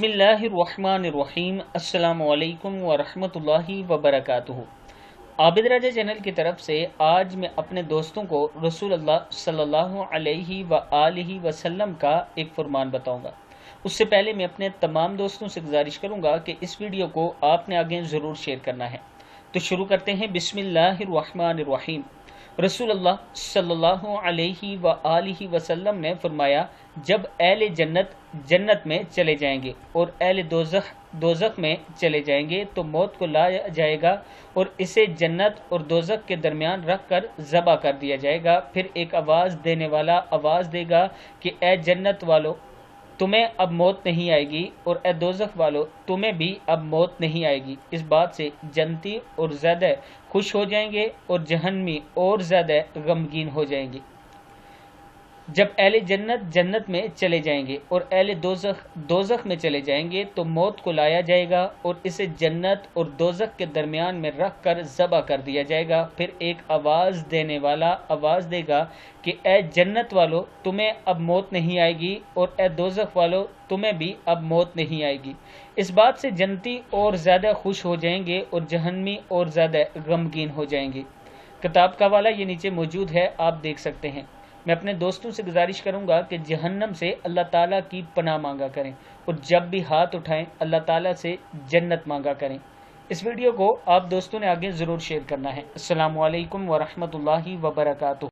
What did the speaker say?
بسم اللہ الرحمن الرحیم۔ السلام علیکم ورحمۃ اللہ وبرکاتہ۔ عابد راجہ چینل کی طرف سے آج میں اپنے دوستوں کو رسول اللہ صلی اللہ علیہ وآلہ وسلم کا ایک فرمان بتاؤں گا۔ اس سے پہلے میں اپنے تمام دوستوں سے گزارش کروں گا کہ اس ویڈیو کو آپ نے آگے ضرور شیئر کرنا ہے۔ تو شروع کرتے ہیں۔ بسم اللہ الرحمن الرحیم۔ رسول اللہ صلی اللہ علیہ وآلہ وسلم نے فرمایا، جب اہل جنت جنت میں چلے جائیں گے اور اہل دوزخ میں چلے جائیں گے تو موت کو لایا جائے گا اور اسے جنت اور دوزخ کے درمیان رکھ کر ذبح کر دیا جائے گا۔ پھر ایک آواز دینے والا آواز دے گا کہ اے جنت والو، تمہیں اب موت نہیں آئے گی، اور اے دوزخ والو، تمہیں بھی اب موت نہیں آئے گی۔ اس بات سے جنتی اور زیادہ خوش ہو جائیں گے اور جہنمی اور زیادہ غمگین ہو جائیں گے۔ جب اہل جنت جنت میں چلے جائیں گے اور اہل دوزخ میں چلے جائیں گے تو موت کو لایا جائے گا اور اسے جنت اور دوزخ کے درمیان میں رکھ کر ذبح کر دیا جائے گا۔ پھر ایک آواز دینے والا آواز دے گا کہ اے جنت والو، تمہیں اب موت نہیں آئے گی، اور اے دوزخ والو، تمہیں بھی اب موت نہیں آئے گی۔ اس بات سے جنتی اور زیادہ خوش ہو جائیں گے اور جہنمی اور زیادہ غمگین ہو جائیں گے۔ کتاب کا حوالہ یہ نیچے موجود ہے، آپ دیکھ سکتے ہیں۔ میں اپنے دوستوں سے گزارش کروں گا کہ جہنم سے اللہ تعالیٰ کی پناہ مانگا کریں، اور جب بھی ہاتھ اٹھائیں اللہ تعالیٰ سے جنت مانگا کریں۔ اس ویڈیو کو آپ دوستوں نے آگے ضرور شیئر کرنا ہے۔ السلام علیکم ورحمۃ اللہ وبرکاتہ۔